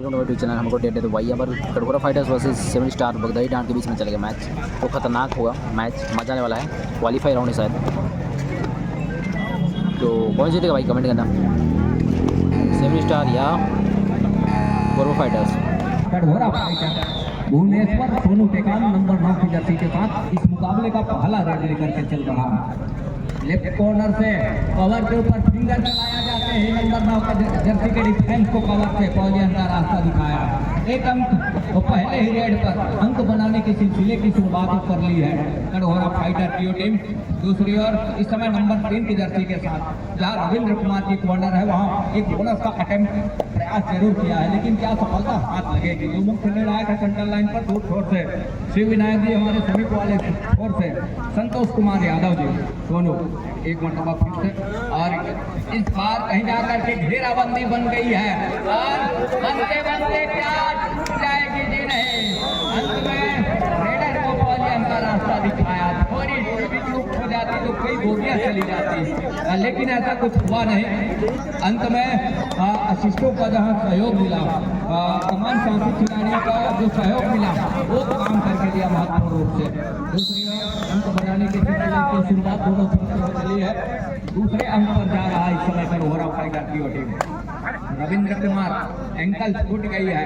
Channel हमको date है तो भाई यहाँ पर Katghora fighters versus 7 star Bagdai डांट के बीच में चलेगा मैच। तो खतरनाक होगा मैच, मजा आने वाला है। क्वालीफाई राउंड है शायद। तो कौन जीतेगा भाई कमेंट करना, 7 स्टार या Katghora fighters. Katghora fighter Bhuvneshwar Sonu Tekam number 9 की जर्सी के साथ इस मुकाबले का पहला रेड लेकर के चल रहा है। लेफ्ट कॉर्नर से कवर के ऊपर फिंगर चलाया जाते हैं। नंबर 9 का जर्सी के डिफेंस को कवर से पॉलियन का रास्ता दिखाया। एक अंक वो पहले ही रेड पर अंक बनाने के सिलसिले की शुरुआत कर ली है कटघोरा फाइटर की टीम। दूसरी ओर इस समय नंबर 3 की जर्सी के साथ जहाँ रविंद्र कुमार की कॉर्नर है वहाँ एक बोनस का अटेम्प्ट प्रयास जरूर किया है, लेकिन क्या सफलता हाथ लगेगी। जो मुख्य निर्णायक है सेंट्रल लाइन पर दूर छोर से शिव विनायक जी, हमारे समीप वाले छोर से संतोष कुमार यादव जी दोनों एक मरतबा फिर से। और इस बार कहीं जाकर के घेराबंदी बन गई है और बनते बनते क्या जाएगी जी नहीं। अंत में रेडर को पॉलियन का रास्ता दिखाया। थोड़ी भी चूक हो जाती तो कई बोगियां चली जाती, लेकिन ऐसा कुछ हुआ नहीं। अंत में असिस्टों का जहां सहयोग मिला, तमाम सांसद खिलाड़ियों का जो सहयोग मिला वो काम करके दिया महत्वपूर्ण रूप से। दूसरी ओर अंक बनाने के सिलसिले की शुरुआत दोनों तरफ से चली है। दूसरे अंक पर जा रहा है इस समय कटघोरा फाइटर की टीम। रविंद्र कुमार एंकल छूट गई है,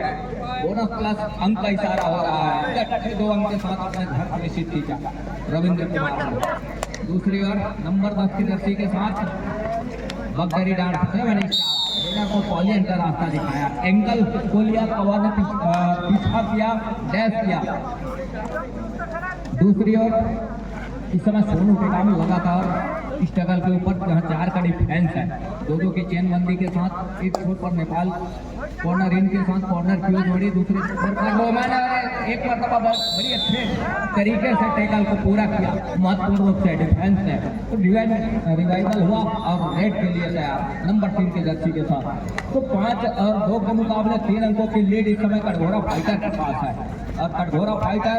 बोनस प्लस अंक का इशारा हो रहा है। 2 अंक के साथ अपने घर निश्चित खींचा रविंद्र कुमार। दूसरी ओर नंबर 10 की जर्सी के साथ बगदाई डांट 7 स्टार को पॉलियन का रास्ता दिखाया। एंकल को लिया, कवर ने पीछा किया, डैश किया। दूसरी ओर इस समय सोनू टेकाम लगातार स्ट्रगल के ऊपर जहां 4 का डिफेंस है। दोनों की चेन बंदी के साथ एक छोर पर नेपाल कॉर्नर इन के साथ कॉर्नर की जोड़ी। दूसरे छोर पर मैंने एक मरतबा बड़ी अच्छे तरीके से टेकल को पूरा किया महत्वपूर्ण रूप से डिफेंस ने। तो रिवाइवल हुआ और रेड के लिए तैयार नंबर 3 के जर्सी के साथ। तो 5 और 2 के मुकाबले 3 अंकों की लीड इस समय कटघोरा फाइटर के पास है। और कटघोरा फाइटर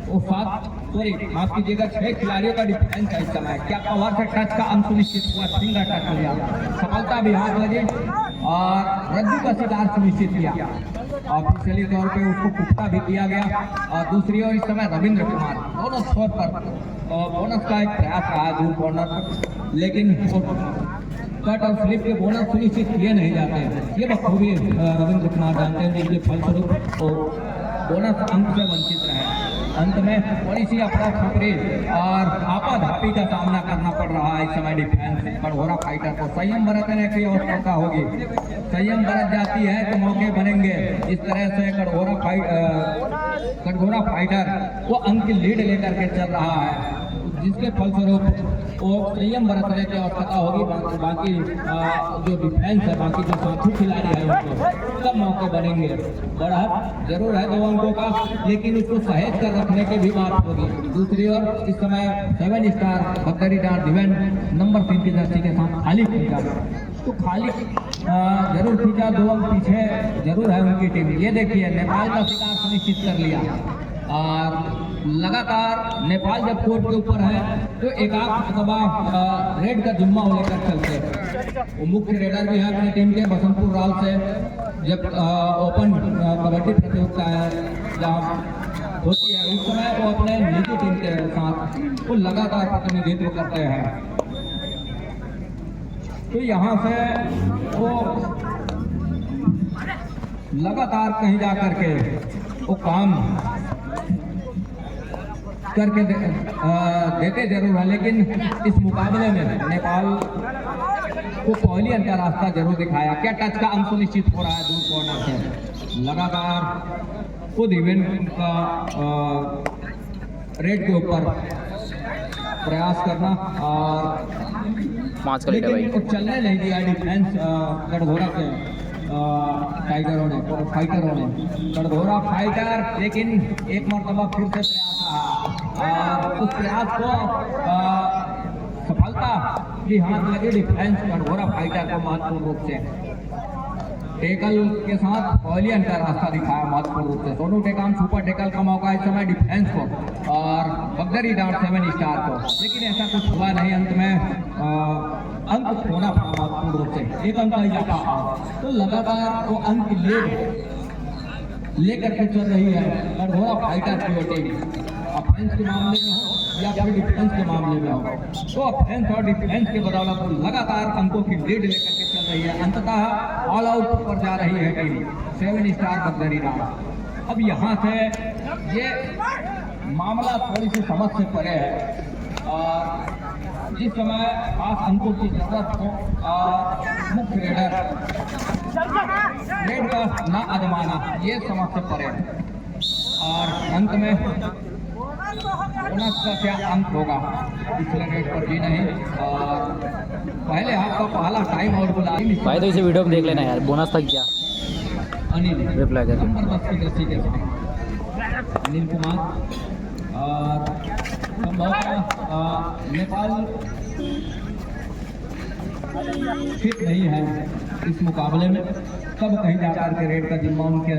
वो 6 खिलाड़ियों का डिफेंस है इस समय। क्या कवर से टच का अंक सुनिश्चित हुआ, सिंगल टच लिया, सफलता भी हाथ लगी और रज्जू का शिकार सुनिश्चित किया। ऑफिशियली तौर पे उसको पुख्ता भी किया गया। और दूसरी ओर इस समय रविंद्र कुमार दोनों छोर पर बोनस का एक प्रयास रहा है दूर कॉर्नर पर, लेकिन कट और स्लिप के बोनस सुनिश्चित किए नहीं जाते हैं। ये बखूबी रविंद्र कुमार जानते हैं, जिसके फलस्वरूप बोनस अंक से वंचित रहे। अंत में थोड़ी सी अफरा खपरी और आपाधापी का सामना करना पड़ रहा है इस समय डिफेंस कटघोरा फाइटर को। संयम बरतने की आवश्यकता होगी। संयम बरत जाती है तो मौके बनेंगे। इस तरह से कटघोरा फाइटर वो अंक की लीड लेकर के चल रहा है, जिसके फलस्वरूप वो संयम बरतने की आवश्यकता होगी। बाकी जो डिफेंस है, बाकी जो साथी खिलाड़ी है उनको सब मौके बनेंगे। बढ़त जरूर है 2 अंकों का, लेकिन उसको सहेज कर रखने की भी बात होगी। दूसरी ओर इस समय 7 स्टार बगदाई डांट इवेंट नंबर 3 की जर्सी के साथ खाली खींचा। तो खाली जरूर खींचा, 2 अंक पीछे जरूर है उनकी टीम। ये देखिए नेपाल का शिकार सुनिश्चित कर लिया। और लगातार नेपाल जब कोर्ट के ऊपर है तो एक रेड का जिम्मा वो लेकर चलते हैं। वो मुख्य रेडर भी है अपनी टीम के बसंतपुर राल से। जब ओपन कबड्डी प्रतियोगिता है जहाँ होती है उस समय वो अपने निजी टीम के साथ वो लगातार प्रतिनिधित्व करते हैं। तो यहाँ से वो लगातार कहीं जा करके वो काम करके देते जरूर है, लेकिन इस मुकाबले में नेपाल को पॉलियन का रास्ता जरूर दिखाया। क्या टच का अंक सुनिश्चित हो रहा है दूर कॉर्नर से। लगातार खुद इवेंट का रेड के ऊपर प्रयास करना और 5 का लीड है भाई। चलने नहीं दिया डिफेंस कटघोरा के टाइगरों ने, फाइटरों ने। कटघोरा फाइटर लेकिन एक मरतबा फिर से उस प्रयास को सफलता की हाथ लगी डिफेंस कटघोरा फाइटर को महत्वपूर्ण रूप से। टेकल के साथ पॉलियन का रास्ता दिखाया महत्वपूर्ण रूप से। सोनू टेकाम सुपर टेकल का मौका इस समय डिफेंस को और बगदाई डांट 7 स्टार को, लेकिन ऐसा कुछ हुआ नहीं। अंत में अंक खोना पड़ा महत्वपूर्ण रूप से, 1 अंक का इजाफा। तो लगातार वो अंक लेकर के चल रही है कठघोरा फाइटर की टीम। ऑफेंस के मामले में हो या फिर डिफेंस के मामले में हो, तो ऑफेंस और डिफेंस के बदौलत लगातार अंकों की लीड लेकर के चल रही है। अंततः ऑल आउट पर जा रही है टीम 7 स्टार बगदरी राम। अब यहाँ से ये मामला थोड़ी सी समझ से परे है और जिस समय खास अंकों की जरूरत हो मुख्य रेडर रेड का ना आजमाना, ये समझ से परे है। और अंत में बोनस का क्या अंक होगा पिछले रेड पर भी नहीं। और पहले हाफ का पहला टाइम आउट बुला भाई, तो इसे वीडियो में देख लेना यार, बोनस था क्या अनिल रिप्लाई कर नंबर 10 की जर्सी के साथ अनिल कुमार। और नेपाल फिट नहीं है इस मुकाबले में, तब कहीं जाकर के रेड का जिम्मा उनके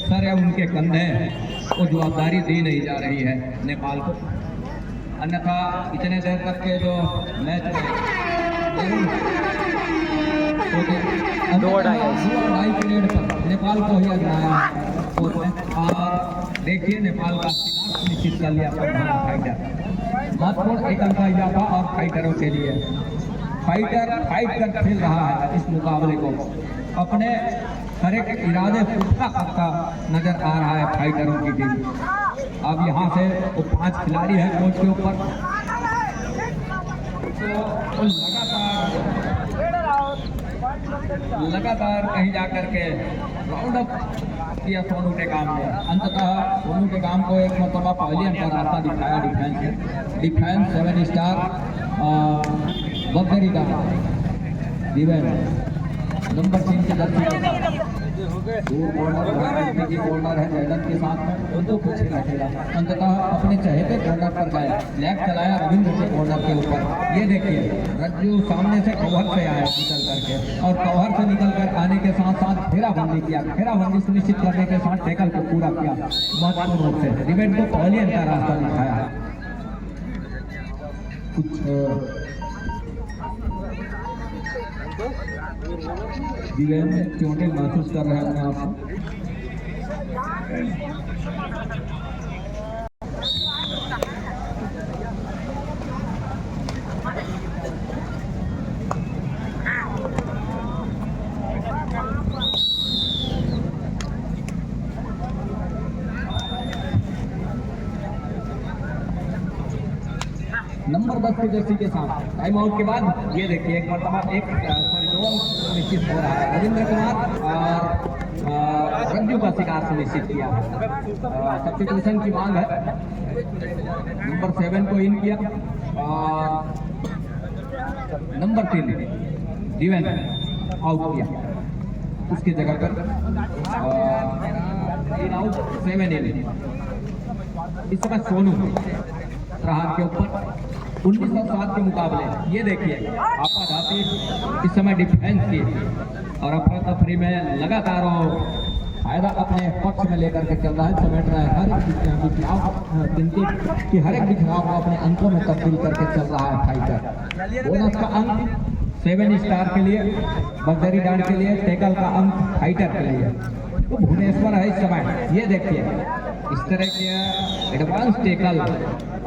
सर या उनके कंधे वो जवाबदारी दी नहीं जा रही है नेपाल को। अन्यथा इतने देर तक के जो मैच पीरियड पर नेपाल को ही आजमाया और देखिए नेपाल का निश्चित कर लिया फाइटर। महत्वपूर्ण 1 अंक का इजाफा और फाइटरों के लिए। फाइटर फाइट कर खेल रहा है इस मुकाबले को, अपने हर एक इरादे पुख्ता करता नजर आ रहा है फाइटरों की टीम। अब यहाँ से वो 5 खिलाड़ी हैं कोच के ऊपर, तो लगातार कहीं जाकर के राउंड अप किया सोनू टेकाम ने। अंततः सोनू टेकाम को एक मरतबा पवेलियन का रास्ता दिखाया डिफेंस 7 स्टार बगदरी का दिव्य नंबर 3 के जर्सी कॉर्नर है जयदत्त के साथ में, दो कुछ रखेगा। अंततः अपने चहेते कॉर्नर पर गए, लेग चलाया रविंद्र के कॉर्नर के ऊपर। ये देखिए रज्जू सामने से कवर से आया निकल करके, और कवर से निकल कर आने के साथ साथ घेराबंदी किया। घेराबंदी सुनिश्चित करने के साथ टैकल को पूरा किया महत्वपूर्ण रूप से। डिबेट को पवेलियन का रास्ता दिखाया। कुछ चोटें महसूस कर रहे हैं अपने आप को। नंबर 10 की जर्सी के साथ टाइम आउट के बाद ये देखिए एक मरतबा एक निश्चित हो रहा है। रविंद्र कुमार और रज्जू का शिकार सुनिश्चित किया। सब्स्टिट्यूशन की मांग है, नंबर 7 को इन किया और नंबर 3 जीवन आउट किया। उसकी जगह पर 3 आउट 7 इन। इस समय सोनू प्रहार के ऊपर 1907 के मुकाबले ये देखिए आपाधापी इस समय डिफेंस की और अफरा तफरी में लगातार फायदा अपने पक्ष में लेकर के चल रहा है, समेट रहा है। हर एक बिखराव की हर एक बिखराव को अपने अंकों में तब्दील करके चल रहा है फाइटर। बोनस का अंक 7 स्टार के लिए, बगदरी डांड के लिए, टेकल का अंक फाइटर के लिए। तो भुवनेश्वर है इस समय, ये देखिए इस तरह के एडवांस टेकल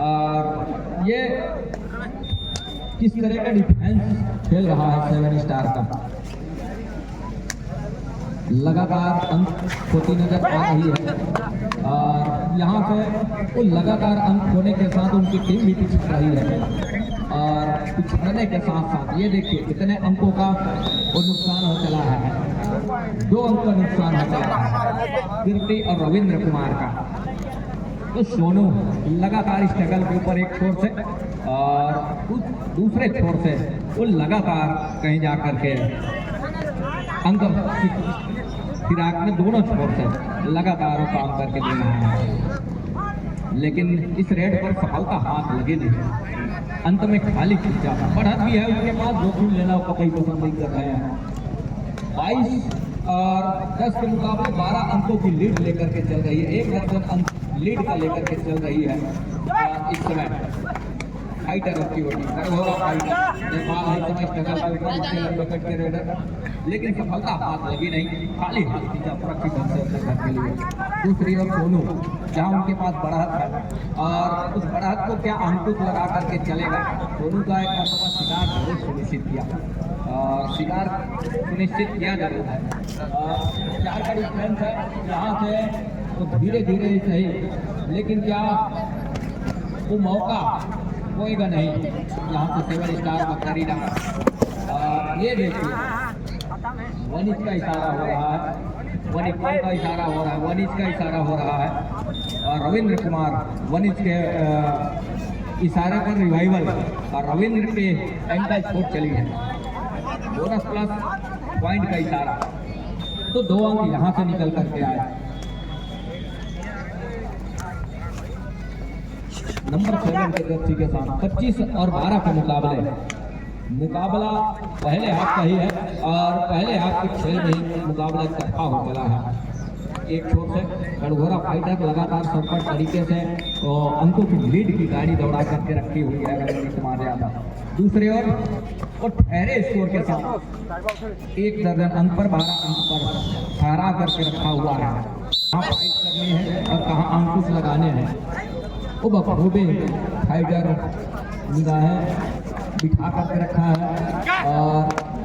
और ये किस तरह का डिफेंस खेल रहा है 7 स्टार का। लगातार अंक खोती नजर आ रही है और यहाँ से वो लगातार अंक खोने के साथ उनकी टीम भी पिछड़ रही है और पिछड़ने के साथ साथ ये देखिए कितने अंकों का वो नुकसान हो चला है। 2 अंक का नुकसान हो चला है कीर्ति और रविंद्र कुमार का। तो सोनू लगातार इस टेकल के ऊपर एक छोर से और दूसरे छोर से वो लगातार कहीं जाकर के अंक फिराक में दोनों छोर से लगातार वो काम करके दे रहे हैं, लेकिन इस रेड पर सफलता हाथ लगे नहीं। अंत में खाली खिंच जाता। बढ़त भी है उनके पास, जोखिम लेना वो कहीं पसंद नहीं कर रहे हैं। 22 और 10 के मुकाबले 12 अंकों की लीड लेकर के चल रही है। 1 दर्जन अंक लीड का लेकर के चल रही है इस समय। फाइटर ऑफ की टीम कड़घोरा फाइट नेपाल हाई समय स्ट्रगल के ऊपर नीचे लंबे कट के रेडर, लेकिन सफलता हाथ लगी नहीं, खाली हाथ पीछा सुरक्षित ढंग से अपने घर के लिए। दूसरी ओर सोनू, जहाँ उनके पास बढ़त है और उस बढ़त को क्या अंकुश लगा करके चलेगा। सोनू का एक मरतबा शिकार जरूर सुनिश्चित किया और शिकार सुनिश्चित किया जरूर है। 4 का डिफरेंस है यहाँ से, तो धीरे धीरे ही सही, लेकिन क्या वो मौका होएगा नहीं। यहाँ से 7 स्टार बकरी डाल, ये देखिए वनिश का इशारा हो रहा है, वनिश का इशारा हो रहा है, वनिश का इशारा हो रहा है और रविंद्र कुमार वनिश के इशारे पर रिवाइवल और रविंद्र के एंकल चोट चली है। बोनस प्लस पॉइंट का इशारा, तो 2 अंक यहाँ से निकल करके आए। नंबर 7 के जर्सी के साथ 25 और 12 के मुकाबला पहले हाफ का ही है और पहले हाफ के खेल में ही मुकाबला इकट्ठा हो चला है। एक छोर से कड़घोरा फाइटर लगातार सरपट तरीके से अंकों की लीड की गाड़ी दौड़ा करके रखी हुई है रविंद्र कुमार यादव। दूसरी ओर और ठहरे स्कोर के साथ 1 दर्जन अंक पर 12 अंक पर ठहरा करके रखा हुआ है। कहाँ फाइट करनी है और कहाँ अंकुश लगाने हैं, वो बखूबे फाइटर निगाहें बिठा करके रखा है। और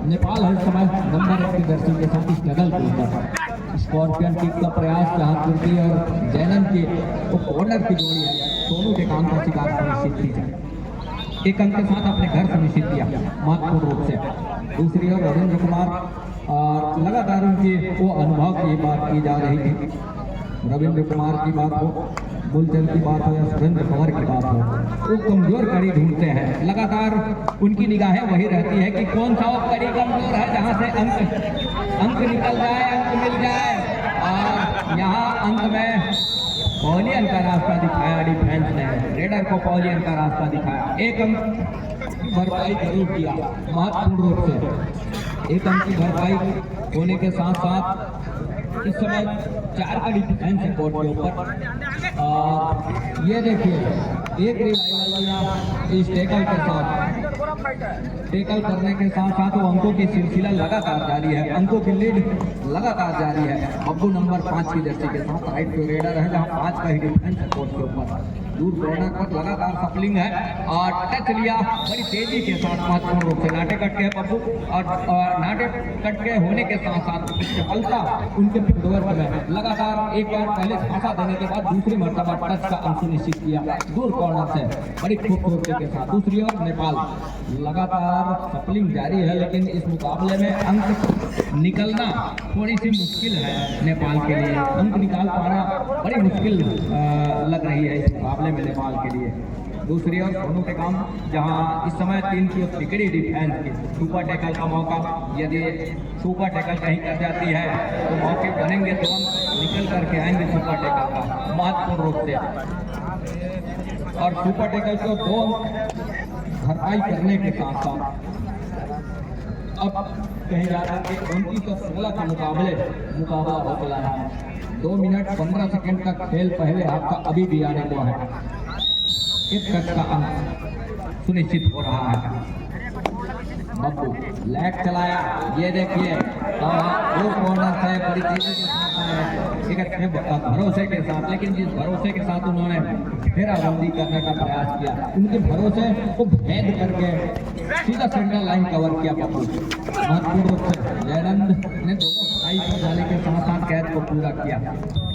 नेपाल हर समय नंबर 1 की दर्शन के साथ स्ट्रगल के ऊपर स्कॉर्पियन किक का प्रयास, जहाँ कुर्ती और जैनन की वो कॉर्नर की जोड़ी है, दोनों के काम का शिकार सुनिश्चित की जाए। 1 अंक के साथ अपने घर सुनिश्चित किया महत्वपूर्ण रूप से। दूसरी ओर रविंद्र कुमार और लगातार उनकी वो अनुभव की बात की जा रही थी। रविंद्र कुमार की बात हो, मूलचंद की बात हो या सुरेंद्र कंवर की बात हो, वो कमजोर कड़ी ढूंढते हैं। लगातार उनकी निगाहें वही रहती है कि कौन सा वो कड़ी कमजोर है जहां से अंक निकल जाए, अंक मिल जाए। और यहाँ अंत में पॉलियन का रास्ता दिखाया डिफेंस ने, रेडर को पॉलियन का रास्ता दिखाया। 1 अंक भरपाई जरूर किया महत्वपूर्ण रूप से। 1 अंक की भरपाई होने के साथ साथ इस समय 4 का डिफेंस है कोर्ट के ऊपर। ये देखिए एक रिवाइवल इस टैकल के साथ, टैकल करने के साथ साथ वो अंकों की सिलसिला लगातार जारी है, अंकों की लीड लगातार जारी है। बब्बू नंबर 5 की जर्सी के साथ राइट टू रेडर है, जहाँ 5 का ही डिफेंस है कोर्ट के ऊपर। दूर कॉर्नर पर लगातार सपलिंग है और टच लिया बड़ी तेजी के साथ महत्वपूर्ण रूप से। नाटे कट के है बब्बू और नाटे कट के होने के साथ साथ सफलता उनके फिटोवर में लगातार एक बार पहले झांसा देने के बाद दूसरी मरतबा टच का अंक सुनिश्चित किया दूर कॉर्नर से बड़ी खूबसूरती के साथ। दूसरी ओर नेपाल लगातार सपलिंग जारी है, लेकिन इस मुकाबले में अंक निकलना थोड़ी सी मुश्किल है नेपाल के लिए। अंक निकाल पाना बड़ी मुश्किल लग रही है इस मुकाबले में नेपाल के लिए। दूसरी ओर सोनू के काम, जहां इस समय 3 की तिकड़ी डिफेंस की सुपर टैकल का मौका, यदि सुपर टैकल कहीं कर जाती है तो मौके बनेंगे, तो हम निकल करके आएंगे सुपर टैकल का महत्वपूर्ण रूप से। और सुपर टैकल को 2 भरपाई करने के साथ साथ अब कहीं जा रहा है कि 29 और 16 का मुकाबला हो चला है। 2 मिनट 15 सेकंड का खेल पहले हाफ का अभी भी आने को है। 1 टच का अंक सुनिश्चित हो रहा है। बब्बू लेग चलाया, ये देखिए 2 कॉर्नर से बड़ी तेजी के साथ एक अच्छे भरोसे के साथ, लेकिन जिस भरोसे के साथ उन्होंने घेराबंदी करने का प्रयास किया, उनके भरोसे को भेद करके सीधा सेंट्रल लाइन कवर किया बब्बू महत्वपूर्ण रूप से। जयनंद ने दोनों साइड पर जाने के साथ साथ कैच को पूरा किया।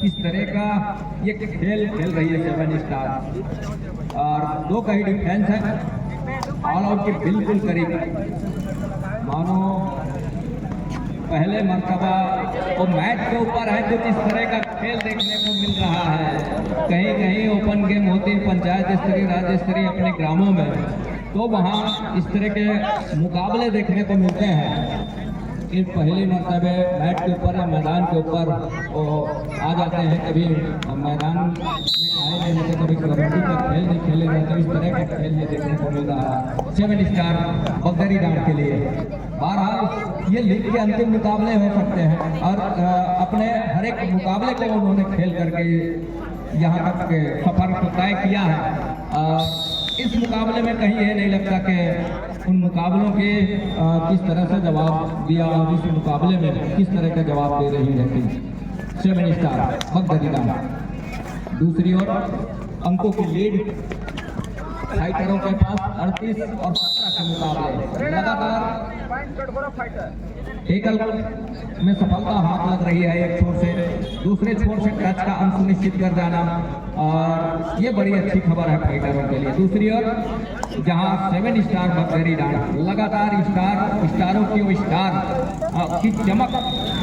इस तरह का ये खेल खेल रही है 7 स्टार और 2 का ही डिफेंस है, ऑल आउट के बिल्कुल करीब। मानो पहले मरतबा वो मैच के ऊपर है, कुछ इस तरह का खेल देखने को मिल रहा है। कहीं कहीं ओपन गेम होती पंचायत स्तरीय राज्य स्तरीय अपने ग्रामों में, तो वहाँ इस तरह के मुकाबले देखने को मिलते हैं। इस पहली मरतबे मैच के ऊपर या मैदान के ऊपर वो आ जाते हैं, कभी मैदान में आए नहीं होते, कभी कबड्डी का खेल नहीं खेले जाते। इस तरह का खेल ये देखने को मिल रहा है 7 स्टार बगदरी डांड के लिए। बहरहाल ये लीग के अंतिम मुकाबले हो सकते हैं और अपने हर एक मुकाबले को उन्होंने खेल करके यहाँ तक सफर को तय किया है। इस मुकाबले में कहीं ये नहीं लगता कि उन मुकाबलों के किस तरह से जवाब दिया और इस मुकाबले में किस तरह का जवाब दे रही है टीम 7 स्टार बगदरीदान। दूसरी ओर अंकों की लीड फाइटरों के पास 38 और 17 के मुकाबले लगातार टेकल में सफलता हाथ लग रही है एक छोर से, दूसरे छोर से टच का अंक सुनिश्चित कर जाना, और ये बड़ी अच्छी खबर है फाइटरों के लिए। दूसरी ओर जहां 7 स्टार बगदरीदान लगातार स्टारों की वो स्टार की चमक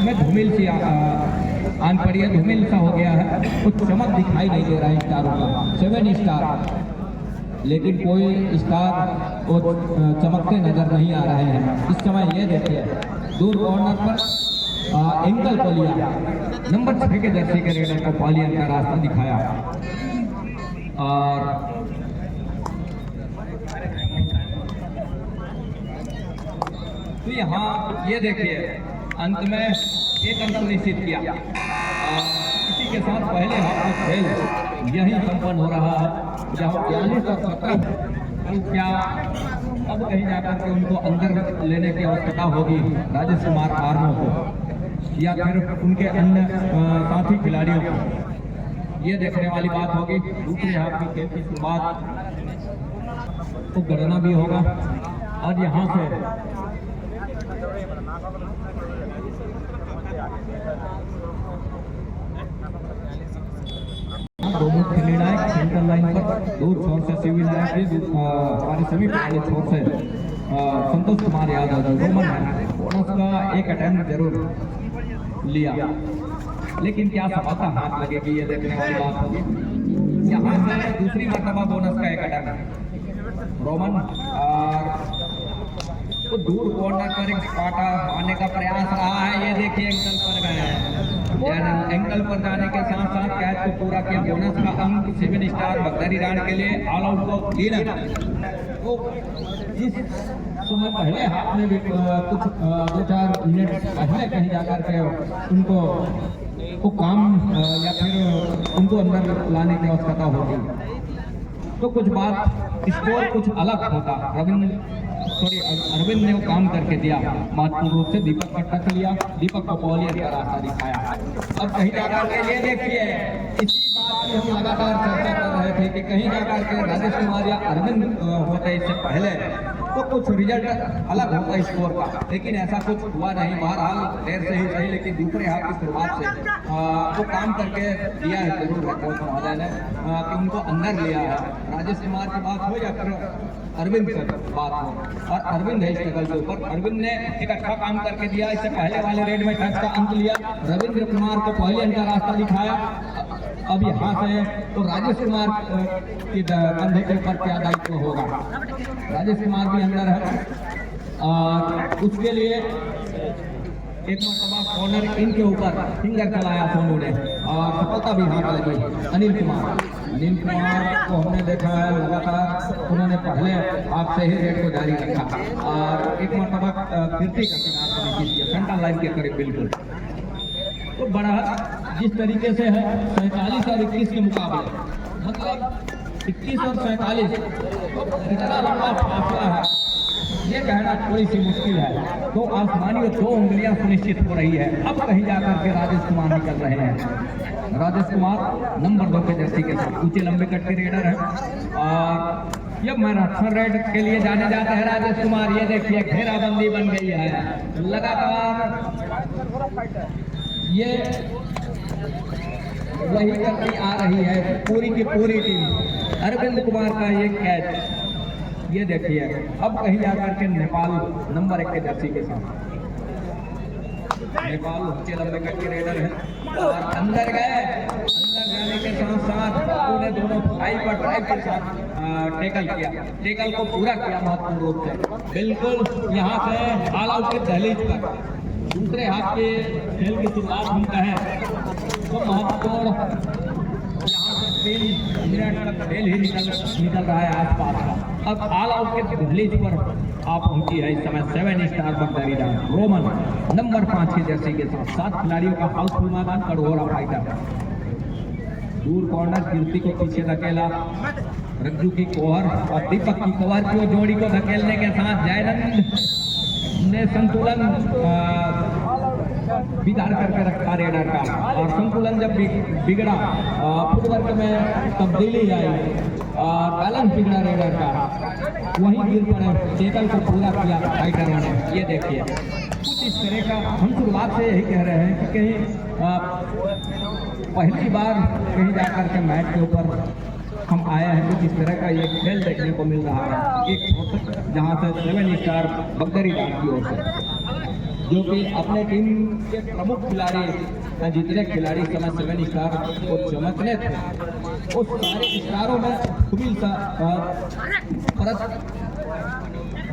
में धूमिल सी आन पड़ी है, धूमिल सा हो गया है, कुछ चमक दिखाई नहीं दे रहा है स्टारों का। 7 स्टार लेकिन कोई स्टार वो चमकते नजर नहीं आ रहे हैं इस समय। ये देखिए दूर कॉर्नर पर एंकल पलिया नंबर 6 के जर्सी के रेडर को पालियन का रास्ता दिखाया, और तो यहाँ ये देखिए अंत में एक अंक निश्चित किया, और इसी के साथ पहले हाफ का खेल यही संपन्न हो रहा है, जहाँ 42 और 17 क्या अब कहीं जाकर के उनको अंदर लेने की आवश्यकता होगी राजेश कुमार आर्मो को, या फिर उनके अन्य साथी खिलाड़ियों को, ये देखने वाली बात होगी। दूसरे हाफ की खेल की शुरुआत को गणना भी होगा, और यहाँ से दो मुख्य निर्णायक सेंट्रल लाइन पर दूर छोर से सिविल लाइन की हमारे सभी पहले छोर से संतोष कुमार यादव रोमन है, बोनस का एक अटेम्प्ट जरूर लिया, लेकिन क्या सफलता हाथ लगेगी ये देखने वाली बात होगी। यहाँ से दूसरी मर्तबा बोनस का एक अटेम्प्ट रोमन, और तो दूर कॉर्नर पर एक स्पाटा आने का प्रयास रहा है, ये देखिए एंकल पर गए हैं, एंकल पर जाने के साथ साथ कैच को पूरा किया। बोनस का अंक 7 स्टार बगदरीदान के लिए, ऑल आउट को 3। तो इस समय पहले हाथ में भी कुछ 2-4 मिनट पहले कहीं जाकर के उनको वो काम या फिर उनको अंदर लाने की आवश्यकता होगी, तो कुछ बात स्कोर कुछ अलग होता। अरविंद ने वो काम करके दिया, महत्वपूर्ण रूप से दीपक का टच लिया, दीपक को पॉलियर का रास्ता दिखाया। अब कहीं जाकर के लिए देखिए इसी बात की हम लगातार चर्चा कर रहे थे कि कहीं जाकर के राजेश कुमार या अरविंद होते इससे पहले तो कुछ रिजल्ट अलग होता स्कोर का, लेकिन ऐसा कुछ हुआ नहीं। बहरहाल देर से ही सही, लेकिन दूसरे हाथ की शुरुआत से वो काम करके दिया है जरूर है कोच महोदय ने कि उनको अंदर लिया है। राजेश कुमार की बात हो या फिर अरविंद से बात हो, और अरविंद है इस टेबल के ऊपर, अरविंद ने एक अच्छा काम करके दिया। इससे पहले वाले रेड में टच का अंक लिया, रविंद्र कुमार को पहले अंक का रास्ता दिखाया। अब यहाँ से तो राजेश कुमार के कंधे के ऊपर क्या दायित्व होगा, राजेश कुमार भी अंदर है, और उसके लिए एक मरतबा कॉर्नर इनके ऊपर फिंगर चलाया सोनू ने, और सफलता भी हाथ लगी। अनिल कुमार को हमने देखा है लगातार उन्होंने पहले हाथ से ही रेड को जारी रखा, और एक मरतबा फिरती का सेंट्रल लाइन के करीब बिल्कुल। तो बड़ा जिस तरीके से है 47 और 21 के मुकाबले, मतलब 21 और 47 इतना लंबा फासला है, ये कहना थोड़ी सी मुश्किल है। तो आसमानी और 2 उंगलियां सुनिश्चित हो रही है। अब कहीं जाकर के राजेश कुमार निकल रहे हैं। राजेश कुमार नंबर 2 के जर्सी के साथ ऊंचे लंबे कट के रेडर है, और ये मैराथन रेड के लिए जाने जाते हैं राजेश कुमार। ये देखिए घेराबंदी बन गई है लगातार, ये वही करती आ रही है पूरी की पूरी टीम। अरविंद कुमार का ये कैच ये देखिए, अब कहीं जाकर के नेपाल नंबर 1 के जर्सी के साथ, नेपाल ऊंचे लंबे कट के रेडर है, और अंदर गए, अंदर जाने के साथ साथ उन्होंने दोनों थाई पर ड्राइव के साथ टेकल किया, टेकल को पूरा किया महत्वपूर्ण रूप से। बिल्कुल यहाँ से ऑल आउट के दहलीज पर दूसरे हाथ के खेल की शुरुआत हम कहें तो महत्वपूर्ण, यहाँ से 3 मिनट तक खेल ही निकल रहा है आसपास का। अब ऑल आउट के दहलीज पर आप पहुंची है इस समय 7 स्टार बगदरीदान रोमन नंबर 5 की जर्सी के साथ 7 खिलाड़ियों का हाउसफुल मैदान कड़ोरा फाइटर। दूर कॉर्नर कीर्ति को पीछे धकेला, रज्जू की कोहर और दीपक की कोहर की जोड़ी को धकेलने के साथ जयनंद ने संतुलन बिगाड़ करके रखा रेडर का, और संतुलन जब बिगड़ा फुटवर्क में तब्दीली आई और बैलेंस बिगड़ा रेडर का, वहीं गिर पड़े। टेकल को पूरा किया फाइटरों ने। ये देखिए कुछ इस तरह का हम शुरुआत से यही कह रहे हैं कि कहीं पहली बार कहीं जाकर के मैच के ऊपर हम आए हैं तो इस तरह का ये खेल देखने को मिल रहा है। एक जहाँ से 7 स्टार बगदरी डाल की ओर से, जो कि अपने टीम के प्रमुख खिलाड़ी जितने खिलाड़ी समय 7 स्टार को चमकने थे, उस सारे स्टारों में खुबिल सा परत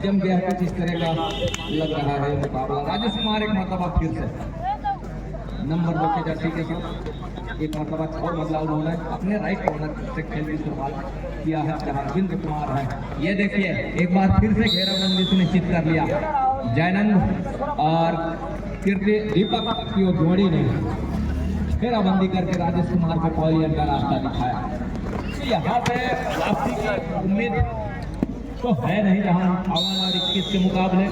जम गया। कुछ इस तरह का लग रहा है मुकाबला। राजेश कुमार एक मरतबा फिर से नंबर 2 के जर्सी के साथ एक मरतबा और बदलाव उन्होंने अपने राइट कॉर्नर से खेल की शुरुआत किया है, जहाँ रविंद्र कुमार है। ये देखिए एक बार फिर से घेराबंदी सुनिश्चित कर लिया जयनंद और कीर्ति दीपक की वो जोड़ी ने घेराबंदी करके राजेश कुमार को पॉलियन का रास्ता दिखाया। तो यहाँ पे वापसी की उम्मीद तो है नहीं जहाँ 21 के मुकाबले।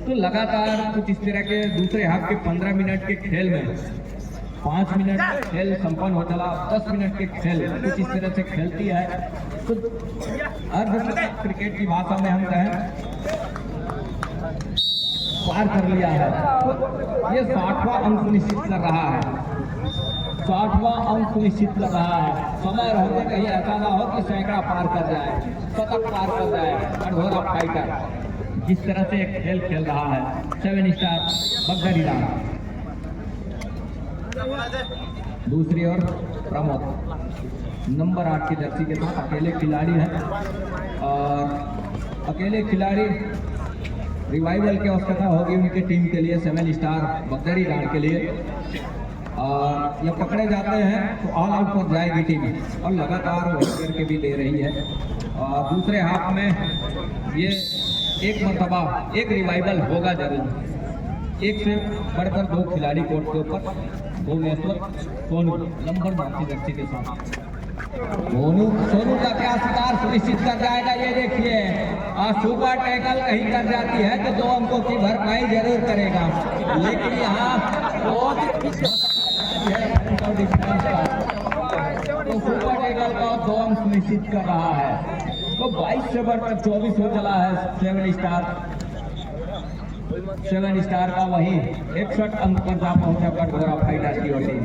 तो लगातार कुछ इस तरह के दूसरे हाफ के 15 मिनट के खेल में 5 मिनट खेल संपन्न हो चला, 10 मिनट के खेल कुछ इस तरह से खेलती है। तो अर्धशतक क्रिकेट की भाषा में हम कहें पार कर लिया है। तो ये 60वां अंक सुनिश्चित कर रहा है, 60वां अंक सुनिश्चित कर रहा है। समय रहते कहीं ऐसा ना हो कि सैकड़ा पार कर जाए, शतक पार कर जाए। कठोरा फाइटर जिस तरह से एक खेल खेल रहा है 7 स्टार बगदरी डाल। दूसरी ओर प्रमोद नंबर 8 की जर्सी के साथ अकेले खिलाड़ी हैं, और अकेले खिलाड़ी रिवाइवल की आवश्यकता होगी उनकी टीम के लिए 7 स्टार बगदरी डाल के लिए। और ये पकड़े जाते हैं तो ऑल आउट पर जाएगी टीम, और लगातार वही करके भी दे रही है। और दूसरे हाफ में ये एक मरतबा एक रिवाइवल होगा जरूर। एक से बढ़कर 2 खिलाड़ी कोर्ट के ऊपर, भुवनेश्वर सोनू नंबर 9 की जर्सी के साथ। सोनू का क्या शिकार सुनिश्चित कर जाएगा। ये देखिए सुपर टैकल कहीं कर जाती है तो 2 अंकों की भरपाई जरूर करेगा, लेकिन यहाँ तो सुपर टैकल का 2 अंक सुनिश्चित कर रहा है। तो 22 से बढ़कर 24 हो चला है 7 स्टार का, वही 61 अंक पर जा पहुंचा कठोरा फाइटर की टीम।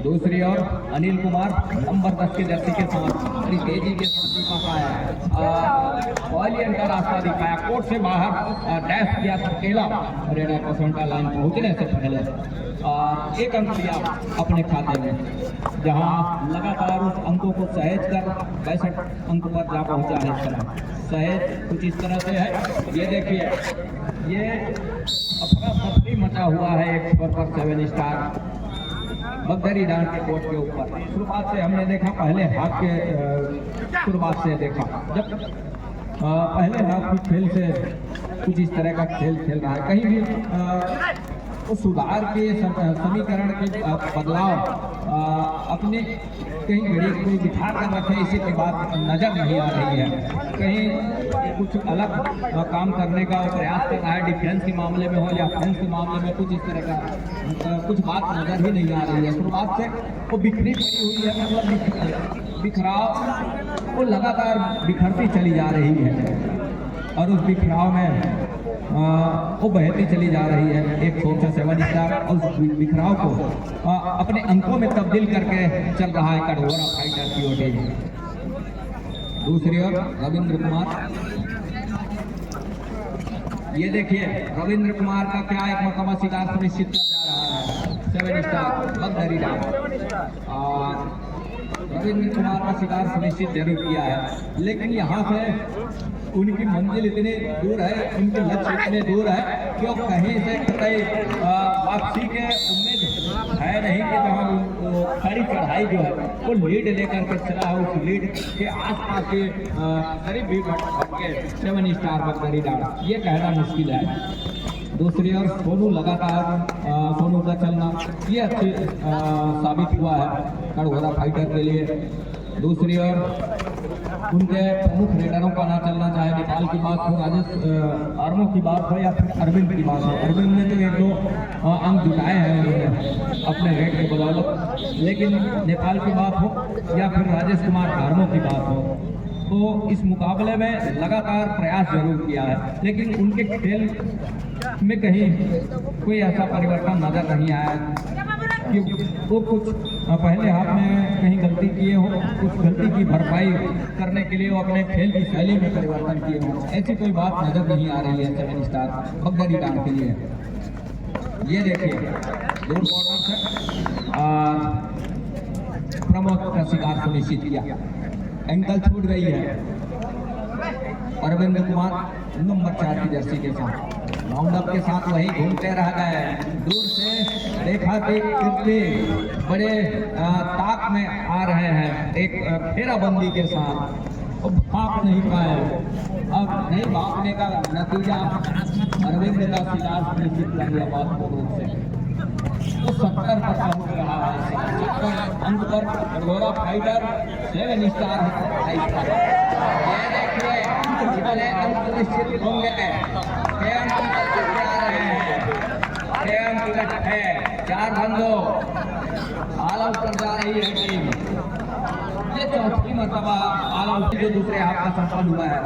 दूसरी ओर अनिल कुमार नंबर 10 के जर्सी के साथ बड़ी तेजी के साथ पॉलियन का रास्ता दिखाया, कोर्ट से बाहर डैश किया अकेला रेडर को सेंटर लाइन पहुंचने से पहले, और 1 अंक दिया अपने खाते में, जहां लगातार उस अंकों को सहेज कर 62 अंक पर जा पहुंचा है। इस तरह सहेज कुछ इस तरह से है। ये देखिए ये अफरा तफरी मचा हुआ है एक स्कोर पर 7 स्टार बगदरी डाल के कोर्ट के ऊपर। शुरुआत से हमने देखा, पहले हाफ के शुरुआत से देखा, जब पहले हाफ के खेल से कुछ इस तरह का खेल खेल रहा है। कहीं भी उस सुधार के समीकरण के बदलाव अपने कहीं घड़ी कोई बिठा कर रखे इसी की बात नजर नहीं आ रही है। कहीं कुछ अलग काम करने का प्रयास कर रहा है, डिफेंस के मामले में हो या ऑफेंस के मामले में, कुछ इस तरह का कुछ बात नजर ही नहीं आ रही है। शुरुआत से वो बिखरी पड़ी हुई है, मतलब बिखराव वो लगातार बिखरती चली जा रही है, और उस बिखराव में वो बहती चली जा रही है। एक सोच 7 स्टार और उस बिखराव को अपने अंकों में तब्दील करके चल रहा है कठोरा फाइटर की टीम। दूसरी ओर रविंद्र कुमार, ये देखिए रविंद्र कुमार का क्या एक मरतबा शिकार सुनिश्चित कर जा रहा है 7 स्टार बगदरी डाल, और रविंद्र कुमार का शिकार सुनिश्चित जरूर किया है। लेकिन यहाँ से उनकी मंजिल इतनी दूर है, उनके लक्ष्य इतने दूर है कि वो कहीं से कहीं वापसी के उम्मीद है नहीं, कि जहाँ खड़ी चढ़ाई जो है वो लीड लेकर के चला है, उस लीड के आसपास के करीब भी के 7 स्टार बगदरी डाल, ये कहना मुश्किल है। दूसरी ओर सोनू लगातार सोनू का चलना ये अच्छी साबित हुआ है कड़घोरा फाइटर के लिए। दूसरी ओर उनके प्रमुख रेडरों का ना चलना, चाहे नेपाल की बात हो, राजेश आर्मो की बात हो या फिर अरविंद की बात हो। अरविंद ने तो 1-2 अंक जुटाए हैं उन्होंने अपने रेड के बदौलत, लेकिन नेपाल की बात हो या फिर राजेश कुमार आर्मो की बात हो, तो इस मुकाबले में लगातार प्रयास जरूर किया है, लेकिन उनके खेल में कहीं कोई ऐसा परिवर्तन नजर नहीं आया कि वो कुछ पहले हाथ में कहीं गलती किए हो, कुछ गलती की भरपाई करने के लिए वो अपने खेल की शैली में परिवर्तन किए हो, ऐसी कोई बात नजर नहीं आ रही है 7 स्टार बगदादी डांस के लिए। ये देखिए दूर कॉर्नर से प्रमोद का शिकार सुनिश्चित किया, एंकल छूट गई है। अरविंद कुमार नंबर 4 की जर्सी के साथ राउंड अप के साथ वही घूमते रह गए। दूर से देखा कि कितने बड़े ताक में आ रहे हैं, एक फेराबंदी के साथ अब भाग नहीं पाए। अब नहीं भागने का नतीजा अरविंद का शिकार सुनिश्चित कर लिया बहुत रूप से, तो 70 पर पहुंच रहा है। 70 अंक पर कड़घोरा फाइटर 7 स्टार है। ये देखिए कितने अंक निश्चित होंगे, 6 अंक आ रहे हैं, 6 अंक है, 4 बंदो ऑल आउट कर जा रही है टीम। ये चौथी मरतबा ऑल आउट जो दूसरे हाथ का संपन्न हुआ है,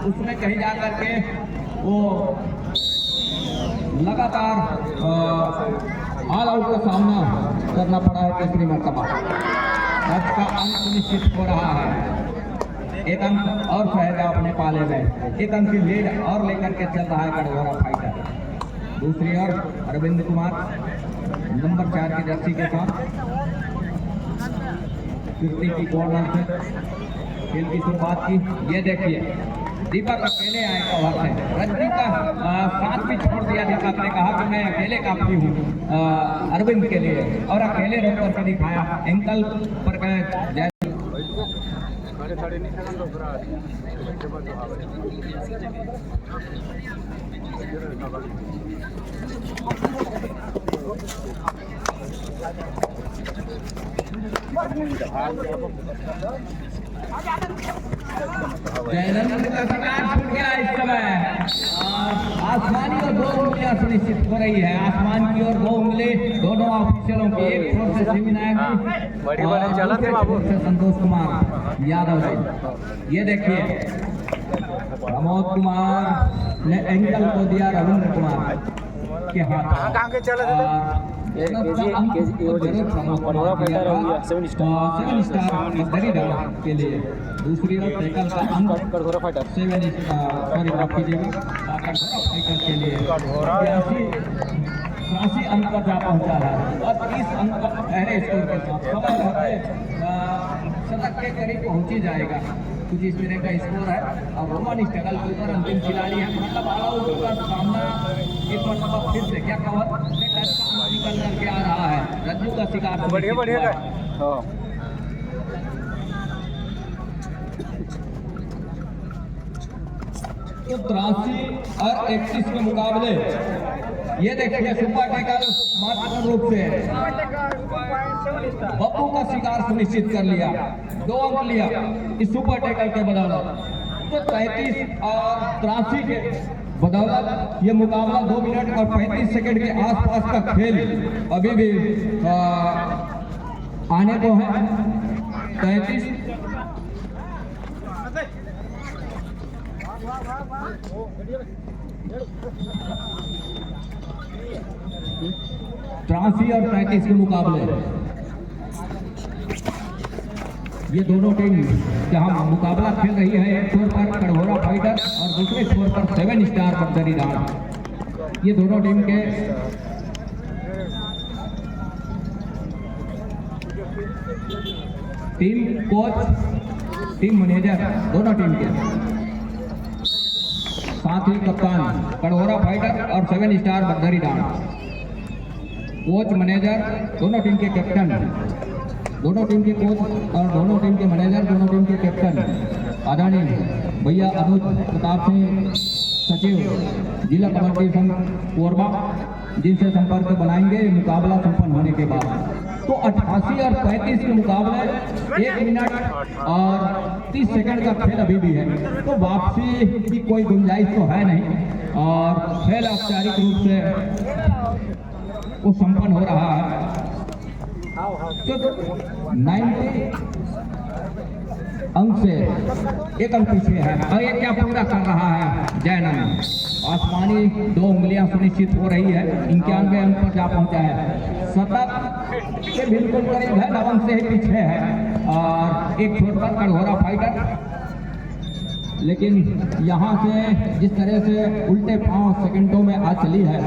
उसमें कहीं जा करके वो लगातार ऑल आउट का सामना करना पड़ा है। तीसरी मरतबा मैच का अंक सुनिश्चित हो रहा है, एक अंक और फैला अपने पाले में, एक अंक की लीड और लेकर के चल रहा है कड़घोरा फाइटर। दूसरी ओर अरविंद कुमार नंबर 4 की जर्सी के साथ कीर्ति की कॉर्नर से खेल की शुरुआत की। ये देखिए दीपक अकेले आए कवर से, रजनी का साथ भी छोड़ दिया। दीपक ने कहा कि मैं अकेले काफी हूँ अरविंद के लिए, और अकेले रोक करके दिखाया, एंकल पर गए। जयनंद का शिकार छूट गया इस समय। आसमानी और 2 उंगलियां सुनिश्चित हो रही है, आसमान की और 2 उंगली दोनों ऑफिशियलों की, एक छोर से शिवनायक से संतोष कुमार यादव जी। ये देखिए प्रमोद कुमार ने एंकल को दिया रविंद्र कुमार के हाथ। 7 स्टार के लिए। दूसरी ओर टैकल का अंक कड़घोरा फाइटर 7 सॉरी माफ कीजिएगा कड़घोरा फाइटर के लिए 83 अंक पर जा पहुंचा है, और 30 अंक पर पहले स्कोर के साथ समय रहते शतक के करीब पहुंच ही जाएगा। कुछ इस तरह का स्कोर है। और रोमन स्ट्रगल के ऊपर अंतिम खिलाड़ी है, मतलब ऑल आउट का सामना एक मरतबा फिर से क्या कवर से टच का निकल करके आ रहा है। रज्जू का शिकार बढ़िया तो 83 और 31 के मुकाबले ये देखिए सुपर टैकल महत्वपूर्ण रूप से बब्बू का शिकार सुनिश्चित कर लिया, 2 अंक लिया इस सुपर टैकल के बदौलत। तो 33 और 83 के बदौलत ये मुकाबला 2 मिनट और 35 सेकंड के आसपास का खेल अभी भी आने को है। 33 और 35 के मुकाबले ये दोनों टीम जहां मुकाबला खेल रही है, एक छोर पर कड़घोरा फाइटर और दूसरे छोर पर 7 स्टार बगदादी डांस। ये दोनों टीम के टीम कोच, टीम मैनेजर दोनों टीम के साथ ही कप्तान कड़घोरा फाइटर और 7 star Baghdadi dance, coach manager दोनों टीम के कैप्टन, दोनों टीम के कोच और दोनों टीम के मैनेजर, दोनों टीम के कैप्टन आदरणीय भैया अनुज प्रताप सिंह, सचिव जिला कबड्डी संघ कोरबा, जिनसे संपर्क बनाएंगे मुकाबला संपन्न होने के बाद। तो 88 और 35 के मुकाबले 1 मिनट और 30 सेकंड का खेल अभी भी है, तो वापसी की कोई गुंजाइश तो है नहीं और खेल औपचारिक रूप से वो संपन्न हो रहा है। तो 90 अंक से 1 अंक पीछे है और ये क्या पूरा कर रहा है जैनम। आसमानी 2 उंगलियां सुनिश्चित हो रही है, 91 अंक पर जा पहुंचा है। शतक के बिल्कुल करीब है, 9 अंक से ही पीछे है और एक छोड़कर कड़घोरा फाइटर। लेकिन यहाँ से जिस तरह से उल्टे 5 सेकंडों में आ चली है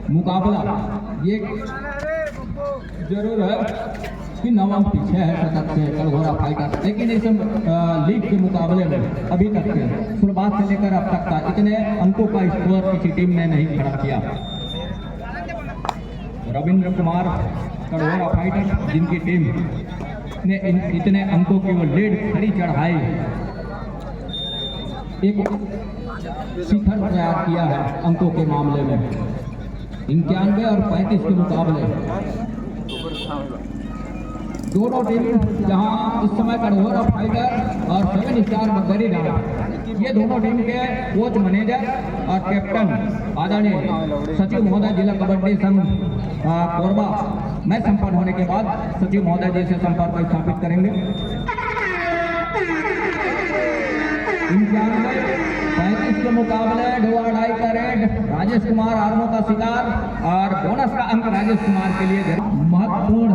मुकाबला, ये जरूर है कि 9 अंक पीछे है शतक से कड़घोरा फाइटर। लेकिन इस लीग के मुकाबले में अभी तक के शुरुआत से लेकर अब तक का इतने अंकों का स्कोर किसी टीम ने नहीं खड़ा किया। रविंद्र कुमार कड़घोरा फाइटर, जिनकी टीम ने इतने अंकों की वो लीड खड़ी चढ़ाई, एक शिखर तैयार किया है अंकों के मामले में। 91 और 35 के मुकाबले दोनों टीम, जहां इस समय कड़घोरा फाइटर और 7 स्टार बगरी डाला, ये दोनों टीम के कोच, मैनेजर और कैप्टन आदरणीय सचिव महोदय जिला कबड्डी संघ कोरबा मैच संपन्न होने के बाद सचिव महोदय जी से संपर्क स्थापित करेंगे। 35 के मुकाबले ढोआ-ढाई का रेड राजेश कुमार आर्मो का शिकार और बोनस का अंक राजेश कुमार के लिए महत्वपूर्ण।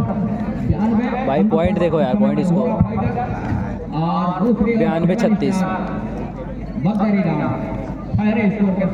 92 भाई पॉइंट देखो यार, पॉइंट इसको और दूसरी 92-36 बगरी डाला, खैरे स्कोर के